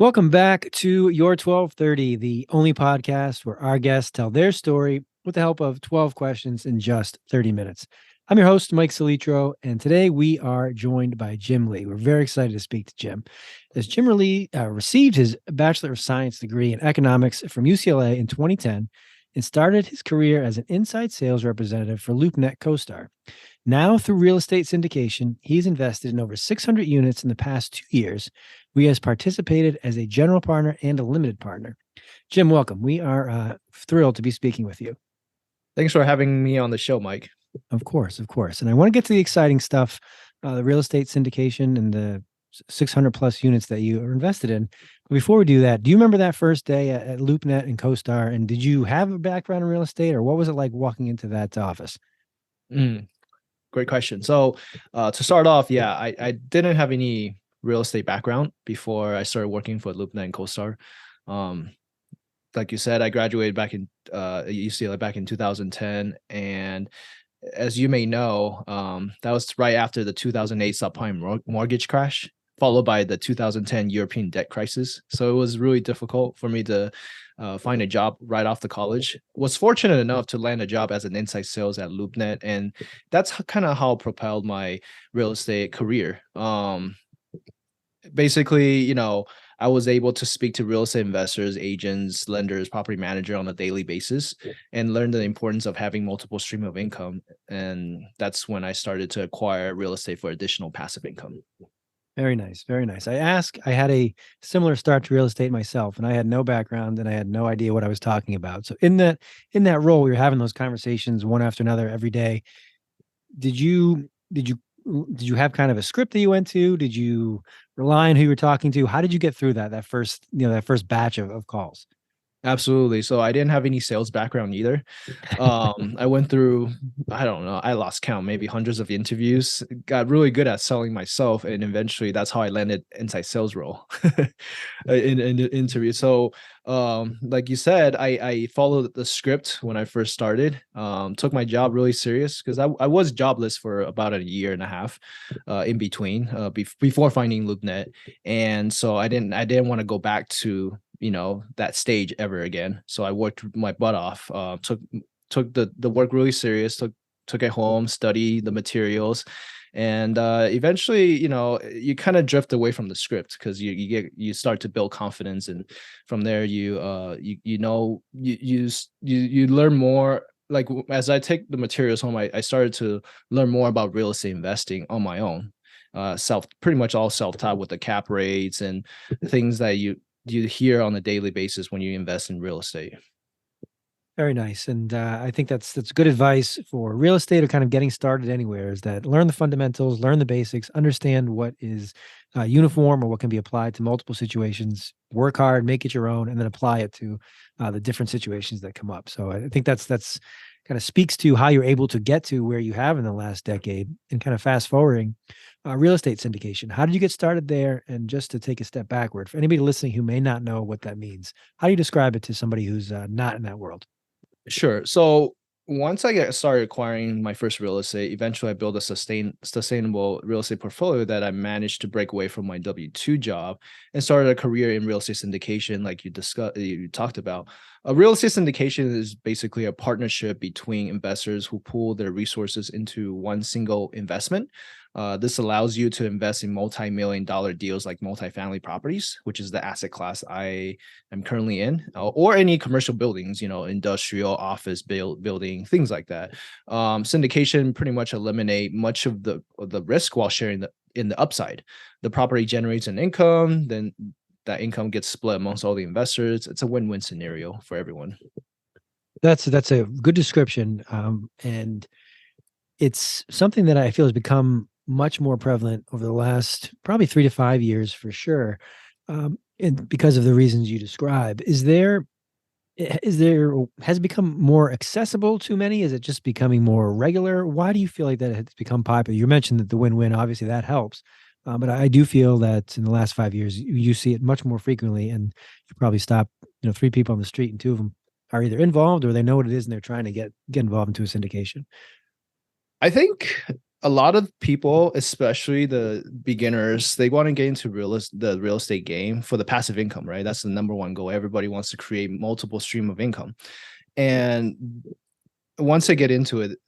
Welcome back to Your 1230, the only podcast where our guests tell their story with the help of 12 questions in just 30 minutes. I'm your host, Mike Salitro, and today we are joined by Jim Lee. We're very excited to speak to Jim. As Jim Lee received his Bachelor of Science degree in economics from UCLA in 2010 and started his career as an inside sales representative for LoopNet Costar. Now, through real estate syndication, he's invested in over 600 units in the past 2 years. We has participated as a general partner and a limited partner. Jim, welcome. We are thrilled to be speaking with you. Thanks for having me on the show, Mike. Of course, of course. And I want to get to the exciting stuff, the real estate syndication and the 600 plus units that you are invested in. But before we do that, do you remember that first day at LoopNet and CoStar? And did you have a background in real estate, or what was it like walking into that office? Great question. So to start off, I didn't have any real estate background before I started working for LoopNet and CoStar. Like you said, I graduated back in UCLA back in 2010, and as you may know, that was right after the 2008 subprime mortgage crash, followed by the 2010 European debt crisis. So it was really difficult for me to find a job right off the college. Was fortunate enough to land a job as an inside sales at LoopNet, and that's kind of how propelled my real estate career. Basically, I was able to speak to real estate investors, agents, lenders, property manager on a daily basis and learn the importance of having multiple stream of income. And that's when I started to acquire real estate for additional passive income. Very nice. Very nice. I had a similar start to real estate myself, and I had no background and I had no idea what I was talking about. So in that role, we were having those conversations one after another every day. Did you have kind of a script that you went to? Did you rely on who you were talking to? How did you get through that first batch of calls? Absolutely. So I didn't have any sales background either. I went through, I don't know, I lost count, maybe hundreds of interviews, got really good at selling myself. And eventually that's how I landed inside sales role in the interview. So like you said, I followed the script when I first started, took my job really serious because I was jobless for about a year and a half in between before finding LoopNet. And so I didn't want to go back to that stage ever again. So I worked my butt off, took the work really serious, took it home, study the materials, and eventually you kind of drift away from the script because you start to build confidence, and from there you learn more. Like as I take the materials home, I started to learn more about real estate investing on my own, pretty much all self-taught with the cap rates and things that you hear on a daily basis when you invest in real estate. Very nice. And I think that's good advice for real estate or kind of getting started anywhere, is that learn the fundamentals, learn the basics, understand what is uniform or what can be applied to multiple situations, work hard, make it your own, and then apply it to the different situations that come up. So I think that's kind of speaks to how you're able to get to where you have in the last decade. And kind of fast forwarding, real estate syndication. How did you get started there? And just to take a step backward, for anybody listening who may not know what that means, how do you describe it to somebody who's not in that world? Sure. So once I started acquiring my first real estate, eventually I built a sustainable real estate portfolio that I managed to break away from my W-2 job and started a career in real estate syndication, like you talked about. A real estate syndication is basically a partnership between investors who pool their resources into one single investment. This allows you to invest in multi-million-dollar deals like multifamily properties, which is the asset class I am currently in, or any commercial buildings, industrial, office building, things like that. Syndication pretty much eliminate much of the risk while sharing in the upside. The property generates an income, then that income gets split amongst all the investors. It's a win-win scenario for everyone. That's a good description, and it's something that I feel has become much more prevalent over the last probably 3 to 5 years for sure, and because of the reasons you describe. Has it become more accessible to many? Is it just becoming more regular? Why do you feel like that has become popular? You mentioned that the win-win, obviously that helps. But I do feel that in the last 5 years, you see it much more frequently, and you probably stop, three people on the street and two of them are either involved or they know what it is and they're trying to get involved into a syndication. I think A lot of people, especially the beginners, they want to get into the real estate game for the passive income, right? That's the number one goal. Everybody wants to create multiple stream of income. And once they get into it,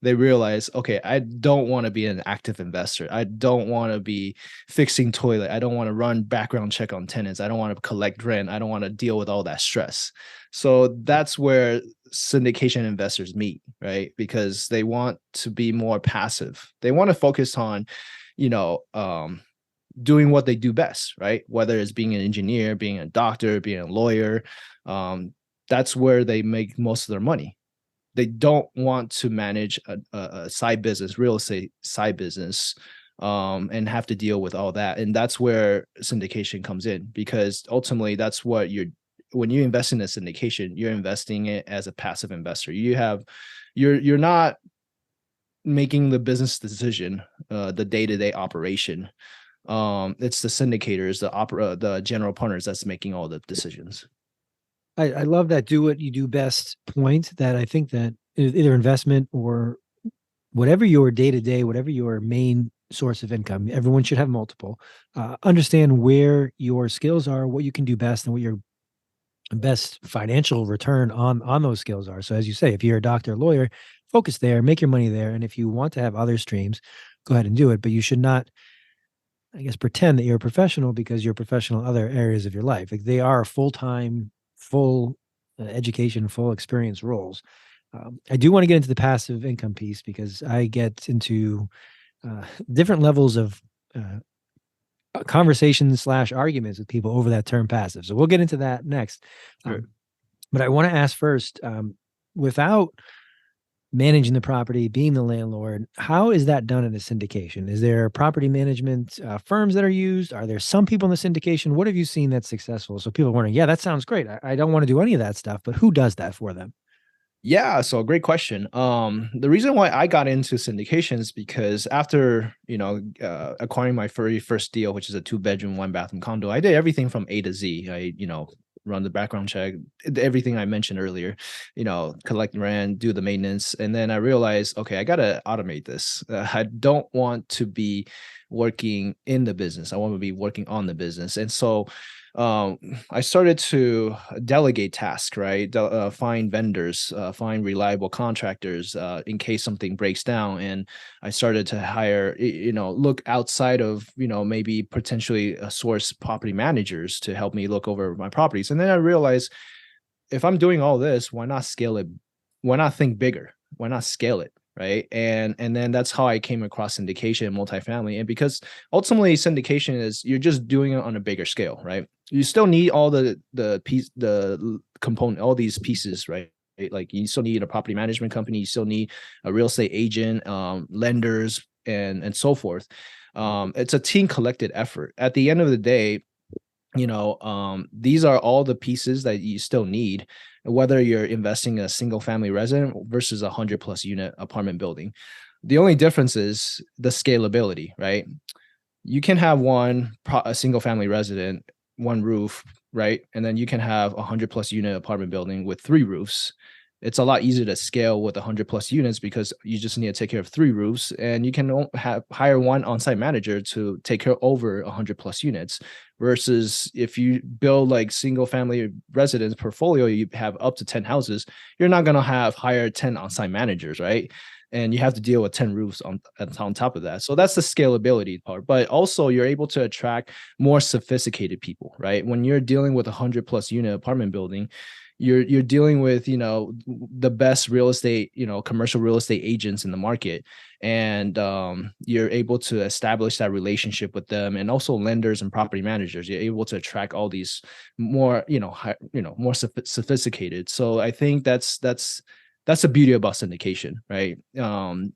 they realize, okay, I don't want to be an active investor. I don't want to be fixing toilet. I don't want to run background check on tenants. I don't want to collect rent. I don't want to deal with all that stress. So that's where syndication investors meet, right? Because they want to be more passive. They want to focus on, you know, doing what they do best, right? Whether it's being an engineer, being a doctor, being a lawyer, that's where they make most of their money. They don't want to manage a side business, real estate side business, and have to deal with all that. And that's where syndication comes in, because ultimately that's what when you invest in a syndication, you're investing it as a passive investor. You're not making the business decision, the day-to-day operation. It's the syndicators, the general partners that's making all the decisions. I love that do what you do best point, that I think that either investment or whatever your day to day, whatever your main source of income, everyone should have multiple. Understand where your skills are, what you can do best, and what your best financial return on those skills are. So as you say, if you're a doctor, lawyer, focus there, make your money there, and if you want to have other streams, go ahead and do it. But you should not, I guess, pretend that you're a professional because you're a professional in other areas of your life. Like they are full-time, full education, full experience roles. I do want to get into the passive income piece because I get into different levels of conversations slash arguments with people over that term passive. So we'll get into that next. Sure. But I want to ask first, without managing the property, being the landlord, how is that done in a syndication? Is there property management firms that are used? Are there some people in the syndication? What have you seen that's successful? So people are wondering, yeah, that sounds great. I don't want to do any of that stuff, but who does that for them? Yeah, so great question. The reason why I got into syndications because after acquiring my very first deal, which is a 2-bedroom, 1-bathroom condo, I did everything from A to Z. I run the background check, everything I mentioned earlier, collect rent, do the maintenance, and then I realized, okay, I gotta automate this. I don't want to be working in the business. I want to be working on the business, and so I started to delegate tasks, right? Find vendors, find reliable contractors in case something breaks down. And I started to hire, look outside of, maybe potentially source property managers to help me look over my properties. And then I realized if I'm doing all this, why not scale it? Why not think bigger? Why not scale it? Right. And then that's how I came across syndication and multifamily. And because ultimately syndication is you're just doing it on a bigger scale, right? You still need all the component, all these pieces, right? Like you still need a property management company, you still need a real estate agent, lenders, and so forth. It's a team collected effort. At the end of the day, these are all the pieces that you still need, whether you're investing in a single family resident versus 100+ unit apartment building. The only difference is the scalability, right? You can have a single family resident, one roof, right? And then you can have 100+ unit apartment building with 3 roofs. It's a lot easier to scale with 100+ units because you just need to take care of 3 roofs, and you can hire one on-site manager to take care over 100+ units. Versus if you build like single family residence portfolio, you have up to 10 houses, you're not going to hire 10 on-site managers, right? And you have to deal with 10 roofs on top of that. So that's the scalability part. But also you're able to attract more sophisticated people, right? When you're dealing with 100+ unit apartment building, you're dealing with the best real estate, commercial real estate agents in the market, and you're able to establish that relationship with them, and also lenders and property managers. You're able to attract all these more more sophisticated. So I think that's the beauty about syndication, right? And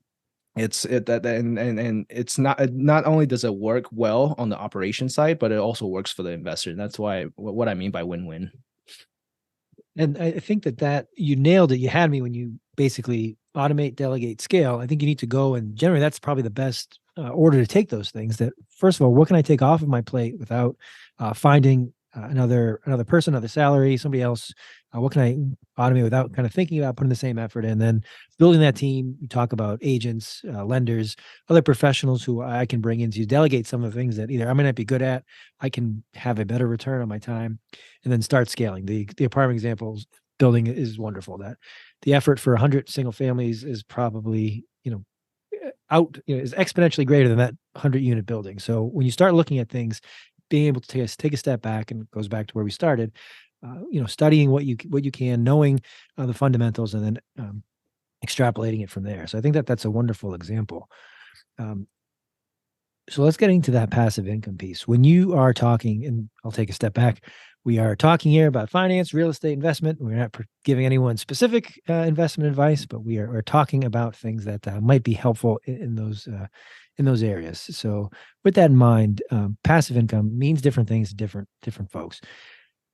it's not only does it work well on the operation side, but it also works for the investor. And that's why what I mean by win-win. And I think that you nailed it. You had me when you basically automate, delegate, scale. I think you need to go, and generally that's probably the best order to take those things. That first of all, what can I take off of my plate without finding another person, another salary, somebody else What can I automate without kind of thinking about putting the same effort in? Then building that team. You talk about agents, lenders, other professionals who I can bring in to delegate some of the things that either I might not be good at, I can have a better return on my time, and then start scaling. The apartment examples building is wonderful. That the effort for 100 single families is probably, is exponentially greater than that 100-unit building. So when you start looking at things, being able to take a step back, and it goes back to where we started, studying what you can, knowing the fundamentals, and then extrapolating it from there. So I think that that's a wonderful example. Um, so let's get into that passive income piece. When you are talking, and I'll take a step back, we are talking here about finance, real estate investment. We're not giving anyone specific investment advice, but we're talking about things that might be helpful in those areas. So with that in mind, passive income means different things to different folks.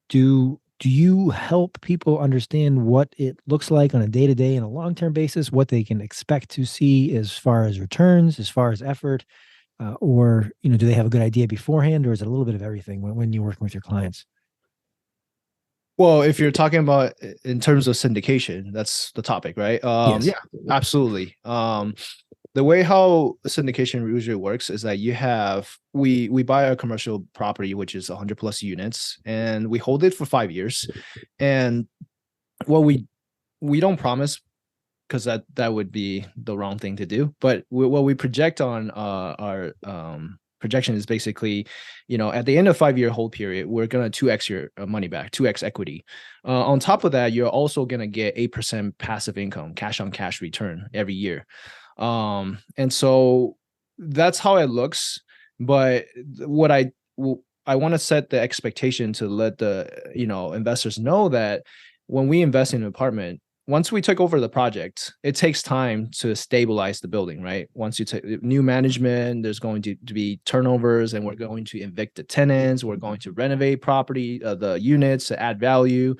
Do you help people understand what it looks like on a day-to-day and a long-term basis, what they can expect to see as far as returns, as far as effort, or do they have a good idea beforehand, or is it a little bit of everything when you're working with your clients? Well, if you're talking about in terms of syndication, that's the topic, right? Yes. Yeah, absolutely. The way how syndication usually works is that we buy a commercial property which is 100 plus units, and we hold it for 5 years. And what we don't promise, because that would be the wrong thing to do. But what we project on our projection is basically, at the end of 5 year hold period, we're gonna 2x your money back, 2x equity. On top of that, you're also gonna get 8% passive income, cash on cash return every year. And so that's how it looks. But what I want to set the expectation to let the investors know that when we invest in an apartment, once we take over the project, it takes time to stabilize the building, right? Once you take new management, there's going to be turnovers, and we're going to evict the tenants. We're going to renovate property, the units to add value.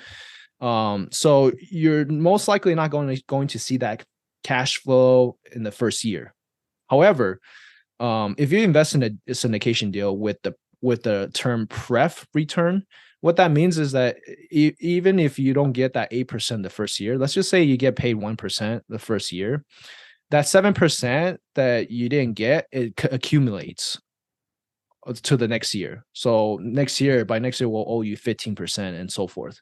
So you're most likely not going to see that cash flow in the first year. However, if you invest in a syndication deal with the term pref return, what that means is that even if you don't get that 8% the first year, let's just say you get paid 1% the first year, that 7% that you didn't get, it accumulates to the next year. So by next year, we'll owe you 15% and so forth.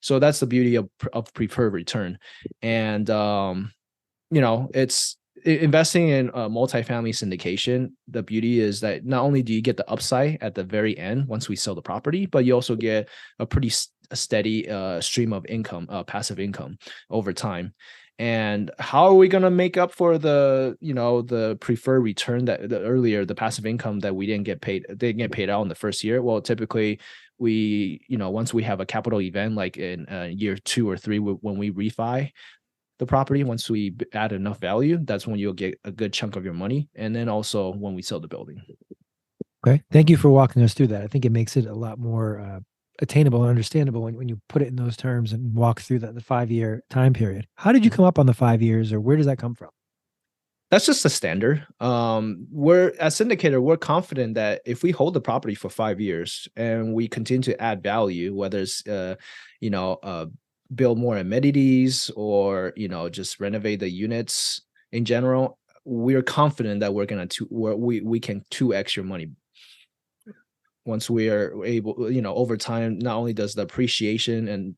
So that's the beauty of preferred return. And it's investing in a multifamily syndication. The beauty is that not only do you get the upside at the very end once we sell the property, but you also get a pretty steady stream of income, passive income over time. And how are we going to make up for the preferred return that the passive income that we didn't get paid out in the first year? Well, typically once we have a capital event, like in year 2 or 3, when we refi the property, once we add enough value, that's when you'll get a good chunk of your money. And then also when we sell the building. Okay. Thank you for walking us through that. I think it makes it a lot more attainable and understandable when you put it in those terms and walk through the 5 year time period. How did you come up on the 5 years, or where does that come from? That's just the standard. We're as Syndicator, we're confident that if we hold the property for 5 years and we continue to add value, whether it's build more amenities or just renovate the units in general, we're confident that we can 2x your money once we are able. Over time, not only does the appreciation and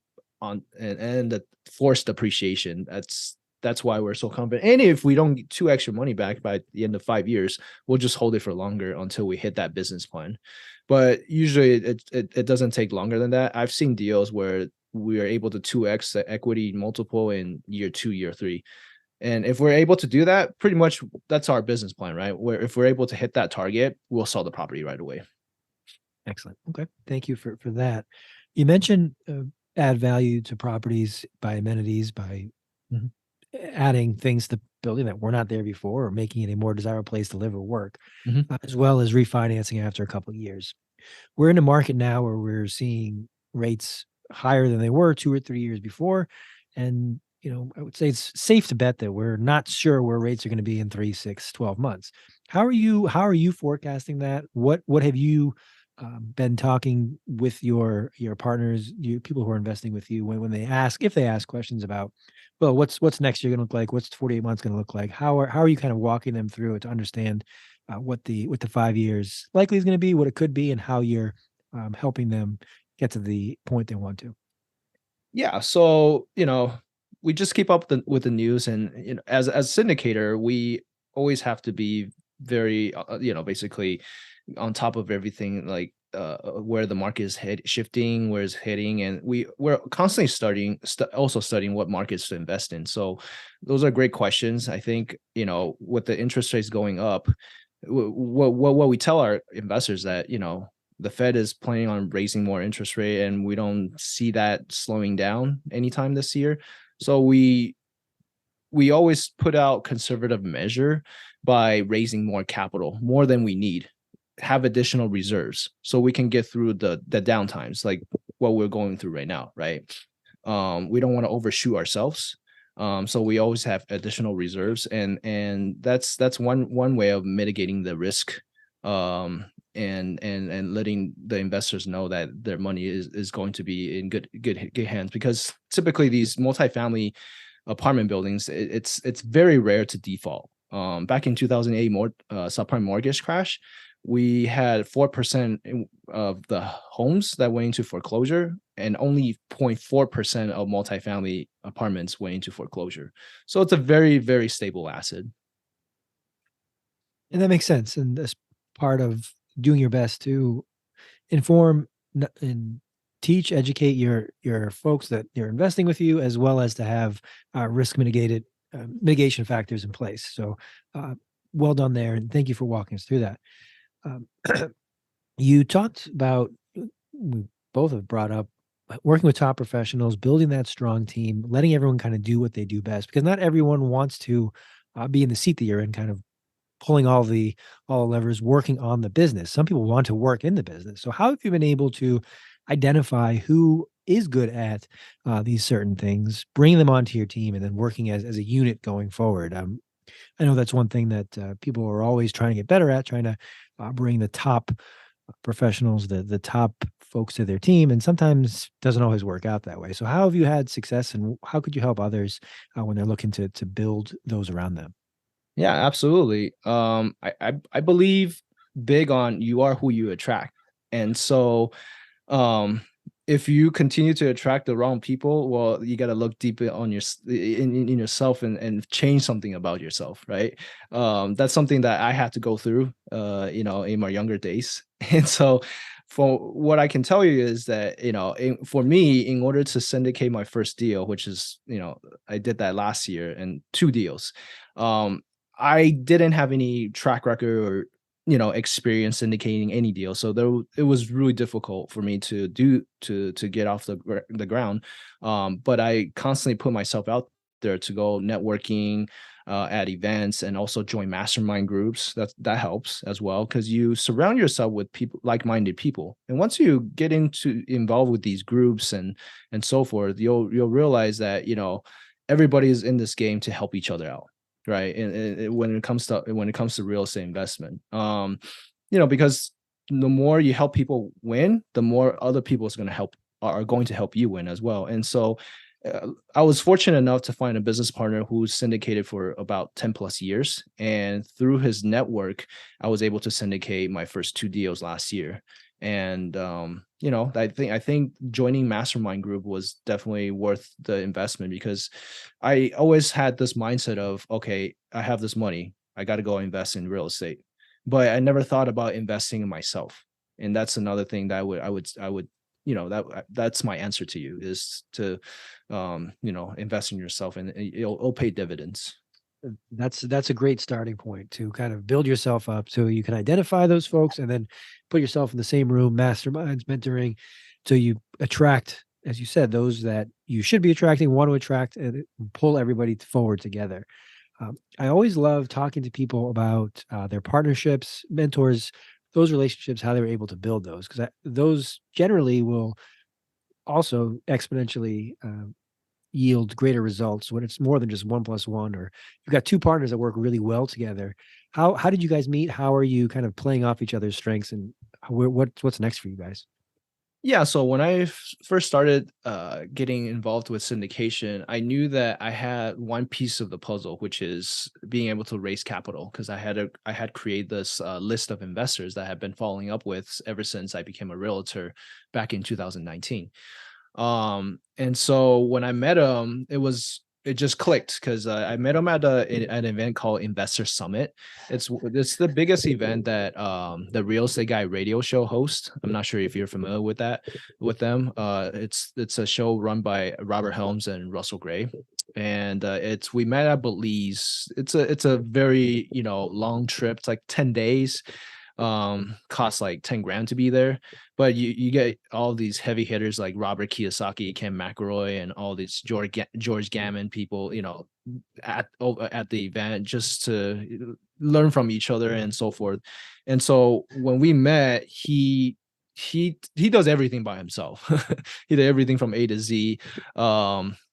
the forced appreciation, that's why we're so confident. And if we don't get 2x your money back by the end of 5 years, we'll just hold it for longer until we hit that business plan. But usually it doesn't take longer than that. I've seen deals where we are able to 2x the equity multiple in year 2, year 3. And if we're able to do that, pretty much that's our business plan, right? Where if we're able to hit that target, we'll sell the property right away. Excellent. Okay. Thank you for that. You mentioned add value to properties by amenities, by adding things to the building that were not there before, or making it a more desirable place to live or work, as well as refinancing after a couple of years. We're in a market now where we're seeing rates higher than they were 2 or 3 years before. And, I would say it's safe to bet that we're not sure where rates are going to be in 3, 6, 12 months. How are you forecasting that? What have you been talking with your partners, you people who are investing with you, when they ask, if they ask questions about, well, what's next year going to look like, what's 48 months going to look like, how are you kind of walking them through it to understand what the 5 years likely is going to be, what it could be, and how you're helping them get to the point they want to. Yeah, so, we just keep up with the news, and, as syndicator, we always have to be very, basically on top of everything, like, where the market is shifting, where it's heading, and we're constantly also studying what markets to invest in. So those are great questions. I think, with the interest rates going up, what we tell our investors that, the Fed is planning on raising more interest rate, and we don't see that slowing down anytime this year. So we always put out conservative measure by raising more capital, more than we need, have additional reserves so we can get through the downtimes like what we're going through right now, right? We don't want to overshoot ourselves. So we always have additional reserves, and that's one way of mitigating the risk, and letting the investors know that their money is going to be in good hands, because typically these multifamily apartment buildings, it's very rare to default. Back in 2008 subprime mortgage crash, we had 4% of the homes that went into foreclosure, and only 0.4% of multifamily apartments went into foreclosure. So it's a very, very stable asset. And that makes sense. And that's part of doing your best to inform and teach, educate your folks that you're investing with you, as well as to have risk mitigation factors in place. So, well done there, and thank you for walking us through that. Um, you talked about, we both have brought up, working with top professionals, building that strong team, letting everyone kind of do what they do best, because not everyone wants to be in the seat that you're in, kind of pulling all the levers, working on the business. Some people want to work in the business. So how have you been able to identify who is good at these certain things, bring them onto your team, and then working as a unit going forward? I know that's one thing that people are always trying to get better at, trying to bring the top professionals, the top folks to their team, and sometimes doesn't always work out that way. So how have you had success, and how could you help others when they're looking to build those around them? Yeah, absolutely. I believe big on you are who you attract. And so, um if you continue to attract the wrong people, well, you got to look deep on in yourself, and change something about yourself, right? That's something that I had to go through, in my younger days. And so, for what I can tell you is that, for me, in order to syndicate my first deal, which is, I did that last year, and two deals, um I didn't have any track record or, experience syndicating any deal. So it was really difficult for me to get off the ground. But I constantly put myself out there to go networking, at events, and also join mastermind groups. That helps as well, because you surround yourself with people, like-minded people. And once you get into involved with these groups and so forth, you'll realize that, everybody is in this game to help each other out, right? And when it comes to real estate investment, because the more you help people win, the more other people are going to help you win as well. And so, I was fortunate enough to find a business partner who's syndicated for about 10 plus years. And through his network, I was able to syndicate my first two deals last year. And, I think joining mastermind group was definitely worth the investment, because I always had this mindset of, okay, I have this money, I got to go invest in real estate. But I never thought about investing in myself. And that's another thing that I would that's my answer to you, is to invest in yourself, and it'll pay dividends. That's a great starting point to kind of build yourself up so you can identify those folks and then put yourself in the same room, masterminds, mentoring, so you attract, as you said, those that you should be attracting, want to attract, and pull everybody forward together. I always love talking to people about their partnerships, mentors, those relationships, how they were able to build those, because those generally will also exponentially yield greater results when it's more than just 1+1, or you've got two partners that work really well together. How did you guys meet? How are you kind of playing off each other's strengths, and what's next for you guys? Yeah, so when I first started getting involved with syndication, I knew that I had one piece of the puzzle, which is being able to raise capital, because I had created this list of investors that I had been following up with ever since I became a realtor back in 2019. And so when I met him, it just clicked because I met him at an event called Investor Summit. It's the biggest event that the Real Estate Guy radio show host. I'm not sure if you're familiar with them. It's a show run by Robert Helms and Russell Gray. And it's we met at Belize. It's a very long trip. It's like 10 days, costs like 10 grand to be there, but you get all these heavy hitters like Robert Kiyosaki, Ken McElroy, and all these George Gammon people, at the event, just to learn from each other and so forth. And so when we met, he does everything by himself. He did everything from A to Z.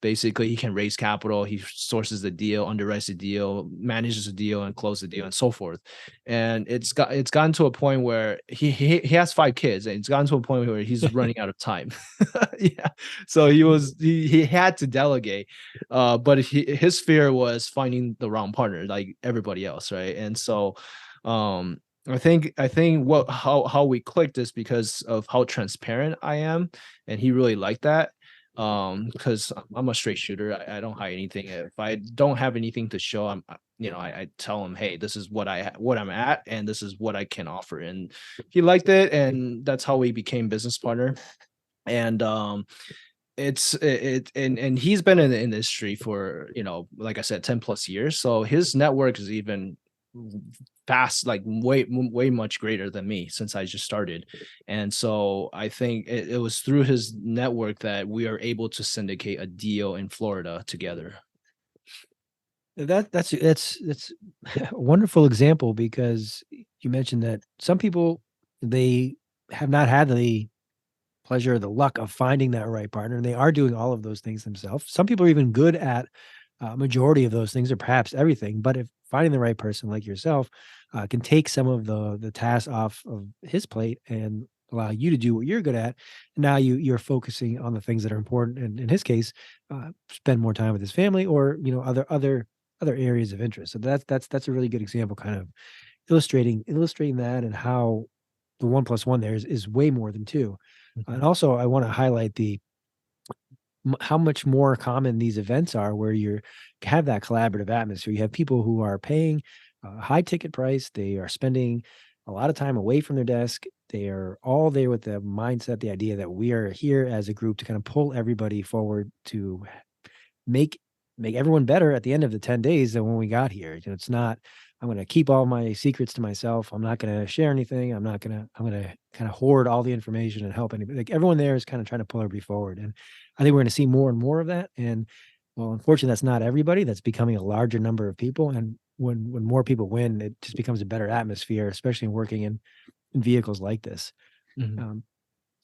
Basically, he can raise capital, he sources the deal, underwrites the deal, manages the deal, and closes the deal, and so forth. And it's gotten to a point where he has 5 kids, and it's gotten to a point where he's running out of time. Yeah, so he had to delegate, but his fear was finding the wrong partner, like everybody else, right? And so, I think what how we clicked is because of how transparent I am, and he really liked that. Because I'm a straight shooter. I don't hide anything. If I don't have anything to show, I tell him, hey, this is what I'm at, and this is what I can offer. And he liked it, and that's how we became business partner. And and he's been in the industry for, like I said, 10 plus years. So his network is even fast, like way much greater than me, since I just started. And so I think it was through his network that we are able to syndicate a deal in Florida together. That's a wonderful example, because you mentioned that some people, they have not had the pleasure or the luck of finding that right partner, and they are doing all of those things themselves. Some people are even good at majority of those things, or perhaps everything. But if finding the right person like yourself can take some of the tasks off of his plate and allow you to do what you're good at, now you're focusing on the things that are important. And in his case, spend more time with his family, or other areas of interest. So that's a really good example, kind of illustrating that, and how the 1 plus 1 there is way more than two. And also, I want to highlight how much more common these events are, where you have that collaborative atmosphere. You have people who are paying a high ticket price. They are spending a lot of time away from their desk. They are all there with the mindset, the idea that we are here as a group to kind of pull everybody forward to make everyone better at the end of the 10 days than when we got here. It's not, I'm going to keep all my secrets to myself. I'm not going to share anything. I'm going to kind of hoard all the information and help anybody. Like, everyone there is kind of trying to pull everybody forward. And I think we're going to see more and more of that. And well, unfortunately, that's not everybody. That's becoming a larger number of people. And when more people win, it just becomes a better atmosphere, especially in working in vehicles like this. Mhm. Um,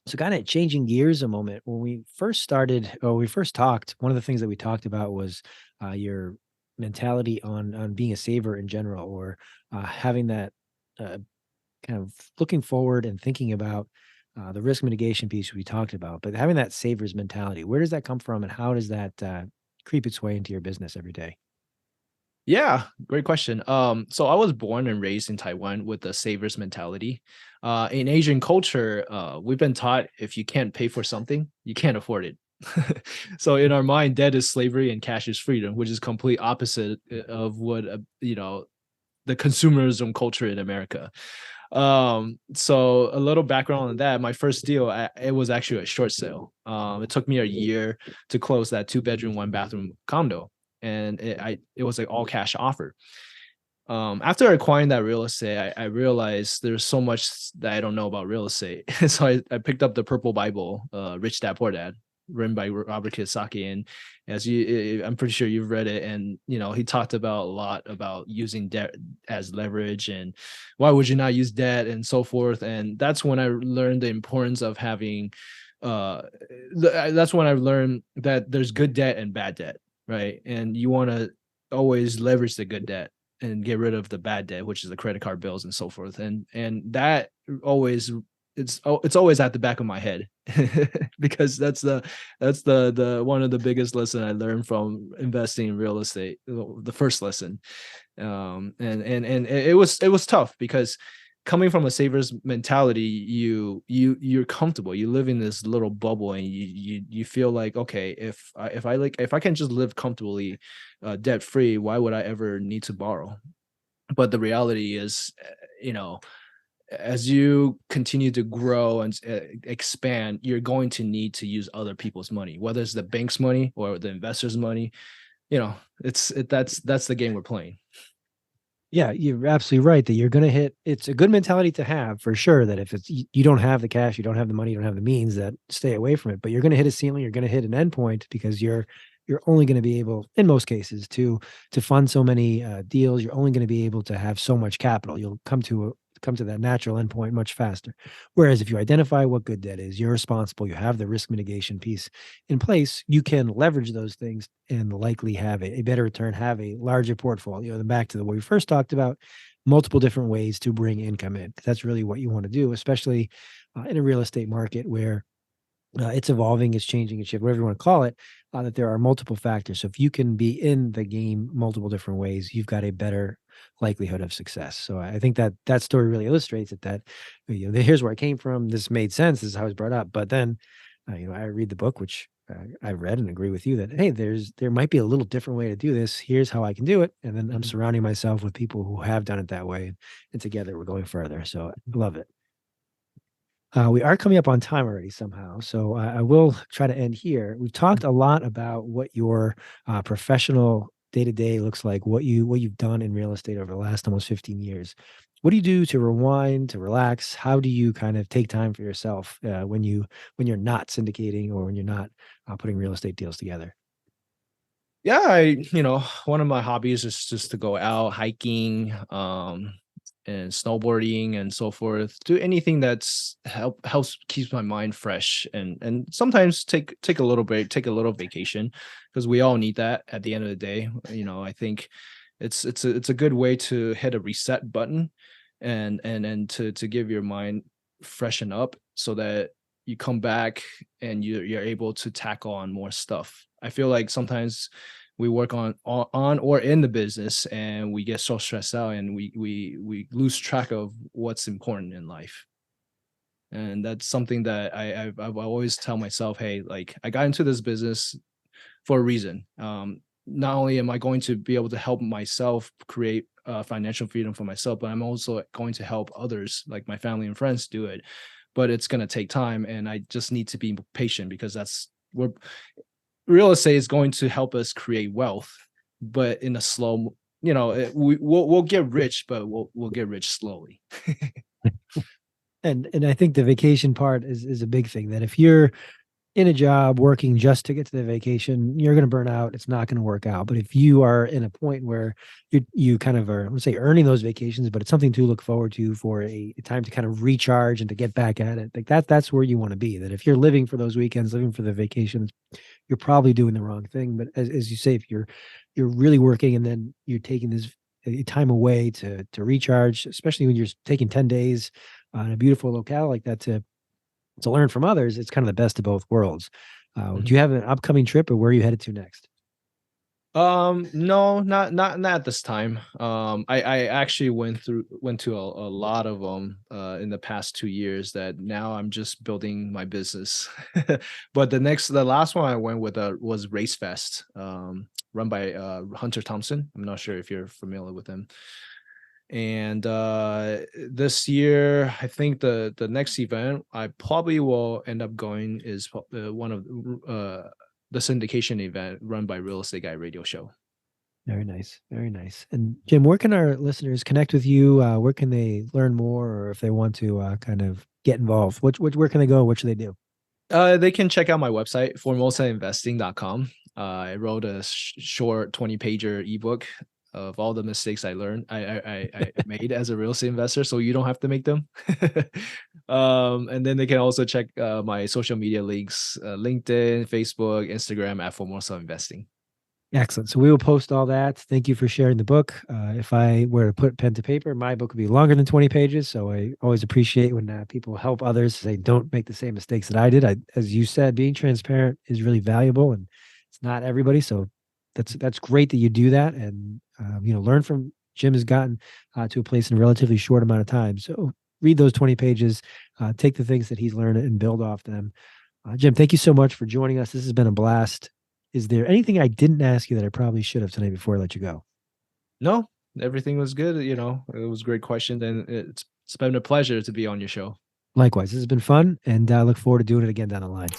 so, kind of changing gears a moment, when we first started, or we first talked, one of the things that we talked about was your mentality on being a saver in general, or having that uh, kind of looking forward and thinking about the risk mitigation piece we talked about, but having that saver's mentality. Where does that come from, and how does that creep its way into your business every day? Yeah, great question. So I was born and raised in Taiwan with the saver's mentality. In Asian culture, we've been taught if you can't pay for something, you can't afford it. So in our mind, debt is slavery and cash is freedom, which is complete opposite of what the consumerism culture in America. So a little background on that. My first deal, it was actually a short sale. It took me a year to close that 2 bedroom, 1 bathroom condo, and it was like all cash offer. After acquiring that real estate, I realized there's so much that I don't know about real estate. So I picked up the Purple Bible, Rich Dad Poor Dad, written by Robert Kiyosaki. And I'm pretty sure you've read it. And, he talked about a lot about using debt as leverage, and why would you not use debt, and so forth. And that's when I learned the importance of having, uh, that's when I learned that there's good debt and bad debt, right? And you want to always leverage the good debt and get rid of the bad debt, which is the credit card bills and so forth. And that always it's always at the back of my head because that's the one of the biggest lesson I learned from investing in real estate. The first lesson, and it was tough because coming from a saver's mentality, you're comfortable. You live in this little bubble, and you feel like, okay, if I can just live comfortably, debt free, why would I ever need to borrow? But the reality is, you know, as you continue to grow and expand, you're going to need to use other people's money, whether it's the bank's money or the investor's money. That's the game we're playing. Yeah, you're absolutely right that you're going to hit. It's a good mentality to have for sure. That if it's you don't have the cash, you don't have the money, you don't have the means, that stay away from it. But you're going to hit a ceiling. You're going to hit an endpoint because you're only going to be able, in most cases, to fund so many deals. You're only going to be able to have so much capital. You'll come to that natural endpoint much faster. Whereas if you identify what good debt is, you're responsible. You have the risk mitigation piece in place. You can leverage those things and likely have a better return, have a larger portfolio. And back to the what we first talked about, multiple different ways to bring income in. That's really what you want to do, especially in a real estate market where it's evolving, it's changing, it's shifting, whatever you want to call it, that there are multiple factors. So if you can be in the game multiple different ways, you've got a better likelihood of success. So I think that that story really illustrates it, that, here's where I came from. This made sense. This is how I was brought up. But then, I read the book, which I read and agree with you that, hey, there might be a little different way to do this. Here's how I can do it. And then I'm Mhm. surrounding myself with people who have done it that way. And together we're going further. So I love it. We are coming up on time already somehow, so I will try to end here. We've talked a lot about what your professional day to day looks like, what you've done in real estate over the last almost 15 years. What do you do to rewind, to relax? How do you kind of take time for yourself when you're not syndicating or when you're not putting real estate deals together? Yeah, one of my hobbies is just to go out hiking, and snowboarding and so forth. Do anything that's helps keeps my mind fresh, and sometimes take a little break, take a little vacation, because we all need that at the end of the day. I think it's a good way to hit a reset button, and to give your mind freshen up so that you come back and you're able to tackle on more stuff. I feel like sometimes we work on or in the business, and we get so stressed out, and we lose track of what's important in life. And that's something that I've always tell myself, hey, like, I got into this business for a reason. Not only am I going to be able to help myself create financial freedom for myself, but I'm also going to help others, like my family and friends, do it. But it's going to take time, and I just need to be patient, because that's where real estate is going to help us create wealth, but in a slow, we'll get rich, but we'll get rich slowly. And I think the vacation part is a big thing. That if you're in a job working just to get to the vacation, you're going to burn out. It's not going to work out. But if you are in a point where you kind of are, let's say, earning those vacations, but it's something to look forward to for a time to kind of recharge and to get back at it, like that's where you want to be. That if you're living for those weekends, living for the vacations, you're probably doing the wrong thing. But as you say, if you're really working and then you're taking this time away to recharge, especially when you're taking 10 days in a beautiful locale like that to learn from others, it's kind of the best of both worlds. Do you have an upcoming trip, or where are you headed to next? No, not at this time. I actually went to a lot of them in the past 2 years, that now I'm just building my business. But the last one I went with was Race Fest, run by Hunter Thompson. I'm not sure if you're familiar with him. And this year, I think the next event I probably will end up going is one of the syndication event run by Real Estate Guy Radio Show. Very nice. Very nice. And Jim, where can our listeners connect with you? Where can they learn more, or if they want to kind of get involved, where can they go? What should they do? They can check out my website, formosainvesting.com. I wrote a short 20-pager ebook of all the mistakes I learned I made as a real estate investor, so you don't have to make them. And then they can also check my social media links, LinkedIn, Facebook, Instagram at Formosa Investing. Excellent. So we will post all that. Thank you for sharing the book. If I were to put pen to paper, my book would be longer than 20 pages. So I always appreciate when people help others. They don't make the same mistakes that I did. As you said, being transparent is really valuable, and it's not everybody. So that's great that you do that, and learn from Jim has gotten to a place in a relatively short amount of time. So read those 20 pages, take the things that he's learned and build off them. Jim, thank you so much for joining us. This has been a blast. Is there anything I didn't ask you that I probably should have tonight before I let you go? No, everything was good. It was a great question, and it's been a pleasure to be on your show. Likewise, this has been fun, and I look forward to doing it again down the line.